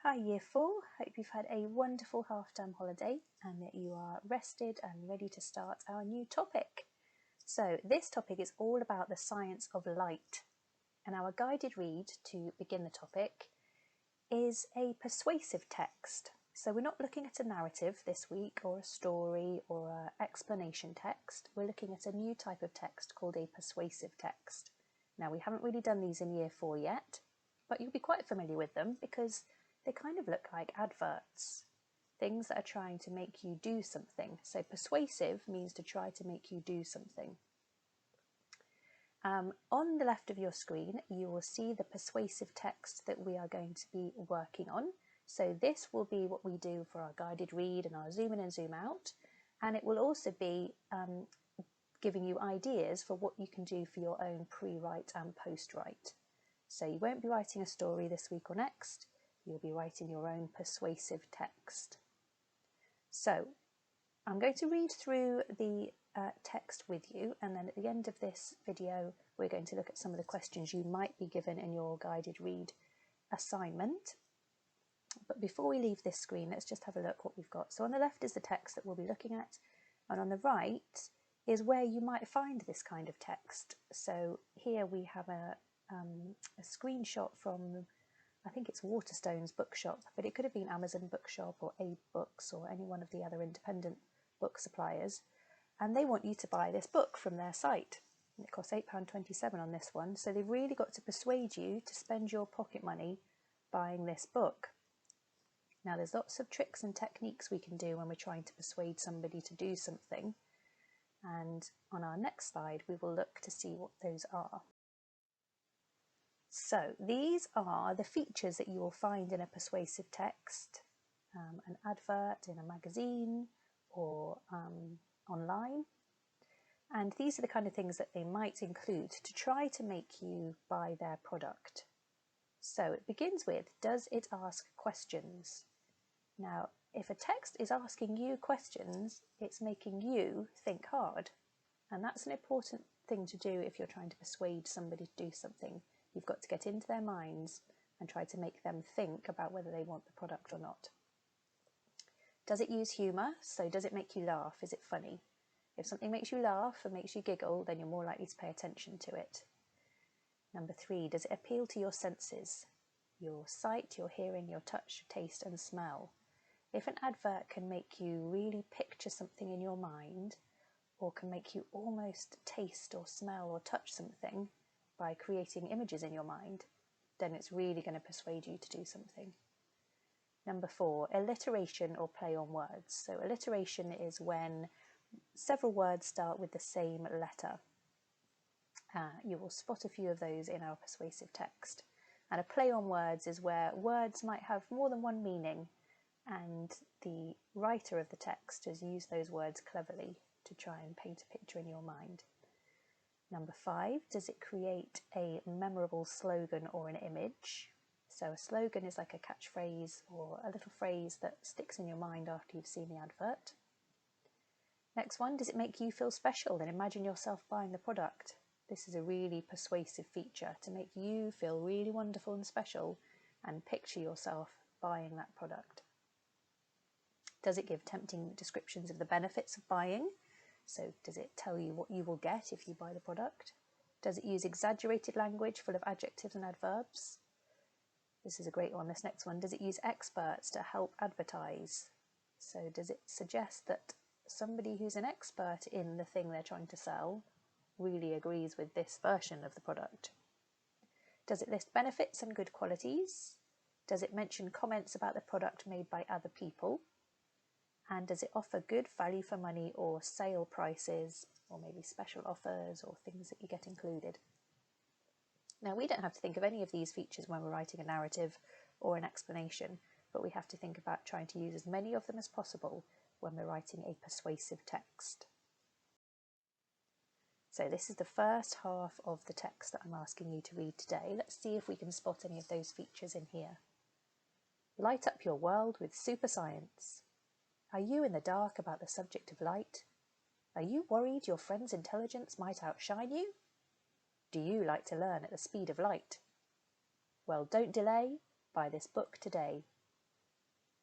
Hi Year 4, hope you've had a wonderful half-term holiday and that you are rested and ready to start our new topic. So this topic is all about the science of light, and our guided read to begin the topic is a persuasive text. So we're not looking at a narrative this week or a story or an explanation text. We're looking at a new type of text called a persuasive text. Now we haven't really done these in Year 4 yet, but you'll be quite familiar with them because they kind of look like adverts, things that are trying to make you do something. So persuasive means to try to make you do something. On the left of your screen, you will see the persuasive text that we are going to be working on. So this will be what we do for our guided read and our zoom in and zoom out. And it will also be giving you ideas for what you can do for your own pre-write and post-write. So you won't be writing a story this week or next. You'll be writing your own persuasive text. So I'm going to read through the text with you, and then at the end of this video we're going to look at some of the questions you might be given in your guided read assignment. But before we leave this screen, let's just have a look what we've got. So on the left is the text that we'll be looking at, and on the right is where you might find this kind of text. So here we have a screenshot from, I think it's Waterstone's bookshop, but it could have been Amazon Bookshop or Abe Books or any one of the other independent book suppliers, and they want you to buy this book from their site. And it costs £8.27 on this one, so they've really got to persuade you to spend your pocket money buying this book. Now there's lots of tricks and techniques we can do when we're trying to persuade somebody to do something, and on our next slide we will look to see what those are. So these are the features that you will find in a persuasive text, an advert in a magazine or online. And these are the kind of things that they might include to try to make you buy their product. So it begins with, does it ask questions? Now, if a text is asking you questions, it's making you think hard. And that's an important thing to do if you're trying to persuade somebody to do something. You've got to get into their minds and try to make them think about whether they want the product or not. Does it use humour? So does it make you laugh? Is it funny? If something makes you laugh and makes you giggle, then you're more likely to pay attention to it. Number 3, does it appeal to your senses? Your sight, your hearing, your touch, taste and smell. If an advert can make you really picture something in your mind, or can make you almost taste or smell or touch something by creating images in your mind, then it's really going to persuade you to do something. Number 4, alliteration or play on words. So alliteration is when several words start with the same letter. You will spot a few of those in our persuasive text. And a play on words is where words might have more than one meaning, and the writer of the text has used those words cleverly to try and paint a picture in your mind. Number 5, does it create a memorable slogan or an image? So a slogan is like a catchphrase or a little phrase that sticks in your mind after you've seen the advert. Next one, does it make you feel special and imagine yourself buying the product? This is a really persuasive feature to make you feel really wonderful and special and picture yourself buying that product. Does it give tempting descriptions of the benefits of buying? So does it tell you what you will get if you buy the product? Does it use exaggerated language full of adjectives and adverbs? This is a great one, this next one. Does it use experts to help advertise? So does it suggest that somebody who's an expert in the thing they're trying to sell really agrees with this version of the product? Does it list benefits and good qualities? Does it mention comments about the product made by other people? And does it offer good value for money or sale prices, or maybe special offers or things that you get included? Now, we don't have to think of any of these features when we're writing a narrative or an explanation, but we have to think about trying to use as many of them as possible when we're writing a persuasive text. So this is the first half of the text that I'm asking you to read today. Let's see if we can spot any of those features in here. Light up your world with super science. Are you in the dark about the subject of light? Are you worried your friend's intelligence might outshine you? Do you like to learn at the speed of light? Well, don't delay. Buy this book today.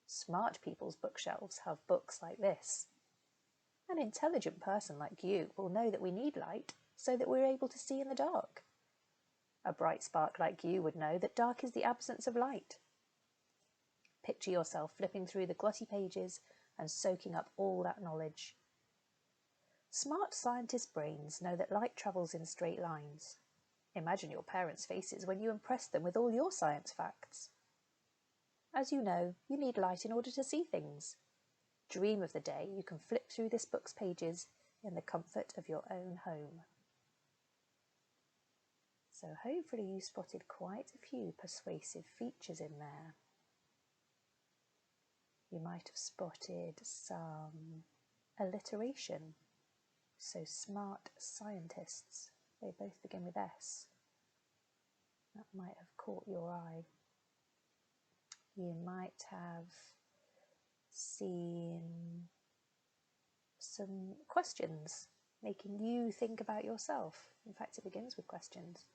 Smart people's bookshelves have books like this. An intelligent person like you will know that we need light so that we're able to see in the dark. A bright spark like you would know that dark is the absence of light. Picture yourself flipping through the glossy pages and soaking up all that knowledge. Smart scientists' brains know that light travels in straight lines. Imagine your parents' faces when you impress them with all your science facts. As you know, you need light in order to see things. Dream of the day you can flip through this book's pages in the comfort of your own home. So hopefully you spotted quite a few persuasive features in there. You might have spotted some alliteration. So smart scientists, they both begin with S. That might have caught your eye. You might have seen some questions making you think about yourself. In fact, it begins with questions.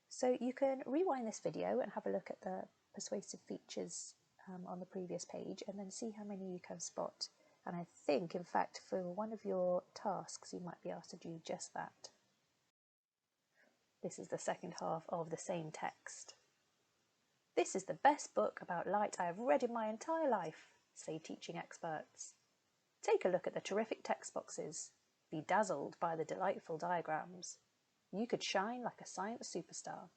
So you can rewind this video and have a look at the persuasive features on the previous page and then see how many you can spot. And I think, in fact, for one of your tasks, you might be asked to do just that. This is the second half of the same text. This is the best book about light I have read in my entire life, say teaching experts. Take a look at the terrific text boxes. Be dazzled by the delightful diagrams. You could shine like a science superstar.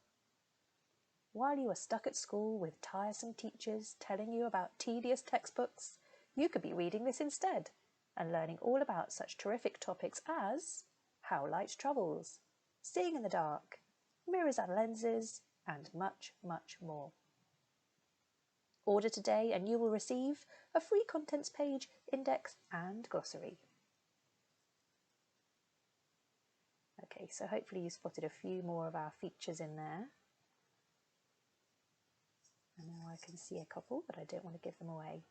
While you are stuck at school with tiresome teachers telling you about tedious textbooks, you could be reading this instead and learning all about such terrific topics as how light travels, seeing in the dark, mirrors and lenses, and much, much more. Order today and you will receive a free contents page, index and glossary. Okay, so hopefully you spotted a few more of our features in there. And now I can see a couple, but I don't want to give them away.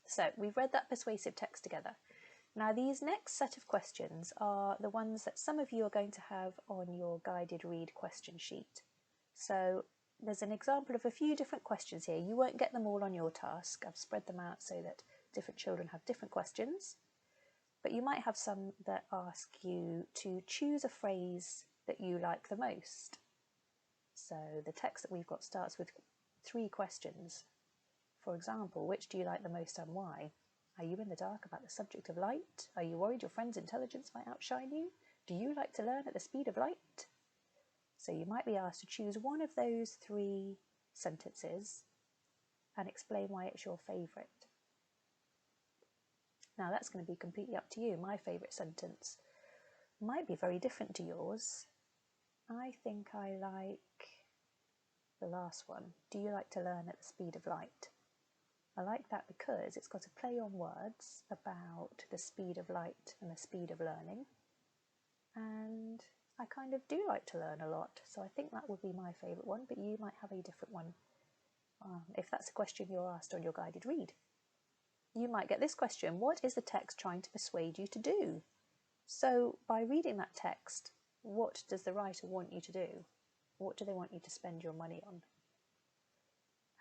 So we've read that persuasive text together. Now these next set of questions are the ones that some of you are going to have on your guided read question sheet. So there's an example of a few different questions here. You won't get them all on your task. I've spread them out so that different children have different questions. But you might have some that ask you to choose a phrase that you like the most. So the text that we've got starts with 3 questions. For example, which do you like the most and why? Are you in the dark about the subject of light? Are you worried your friend's intelligence might outshine you? Do you like to learn at the speed of light? So you might be asked to choose one of those 3 sentences and explain why it's your favourite. Now that's going to be completely up to you. My favourite sentence might be very different to yours. I think I like the last one. Do you like to learn at the speed of light? I like that because it's got a play on words about the speed of light and the speed of learning. And I kind of do like to learn a lot, so I think that would be my favourite one, but you might have a different one if that's a question you're asked on your guided read. You might get this question: what is the text trying to persuade you to do? So by reading that text, what does the writer want you to do? What do they want you to spend your money on?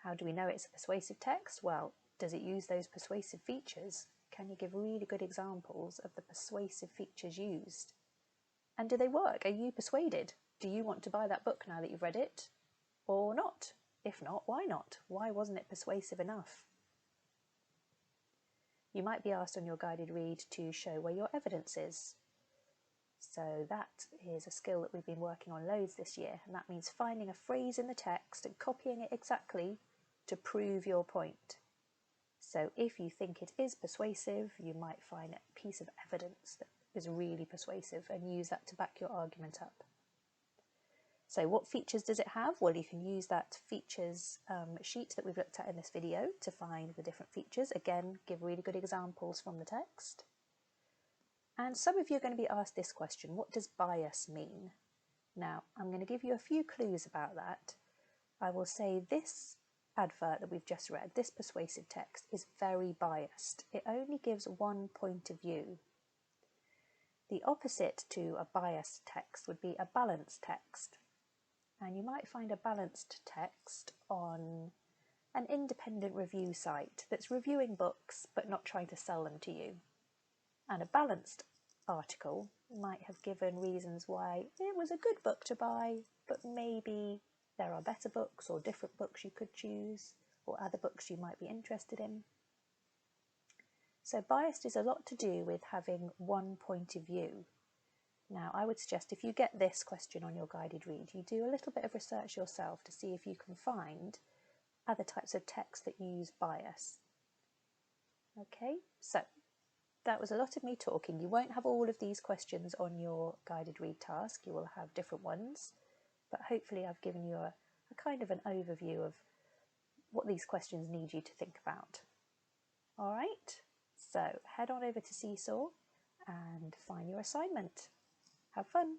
How do we know it's a persuasive text? Well, does it use those persuasive features? Can you give really good examples of the persuasive features used? And do they work? Are you persuaded? Do you want to buy that book now that you've read it? Or not? If not, why not? Why wasn't it persuasive enough? You might be asked on your guided read to show where your evidence is. So that is a skill that we've been working on loads this year, and that means finding a phrase in the text and copying it exactly to prove your point. So if you think it is persuasive, you might find a piece of evidence that is really persuasive and use that to back your argument up. So what features does it have? Well, you can use that features sheet that we've looked at in this video to find the different features. Again, give really good examples from the text. And some of you are going to be asked this question: what does bias mean? Now, I'm going to give you a few clues about that. I will say this advert that we've just read, this persuasive text, is very biased. It only gives one point of view. The opposite to a biased text would be a balanced text. And you might find a balanced text on an independent review site that's reviewing books but not trying to sell them to you. And a balanced article might have given reasons why it was a good book to buy, but maybe there are better books or different books you could choose, or other books you might be interested in. So biased is a lot to do with having one point of view. Now, I would suggest if you get this question on your guided read, you do a little bit of research yourself to see if you can find other types of text that use bias. Okay, so that was a lot of me talking. You won't have all of these questions on your guided read task. You will have different ones, but hopefully I've given you a kind of an overview of what these questions need you to think about. All right, so head on over to Seesaw and find your assignment. Have fun!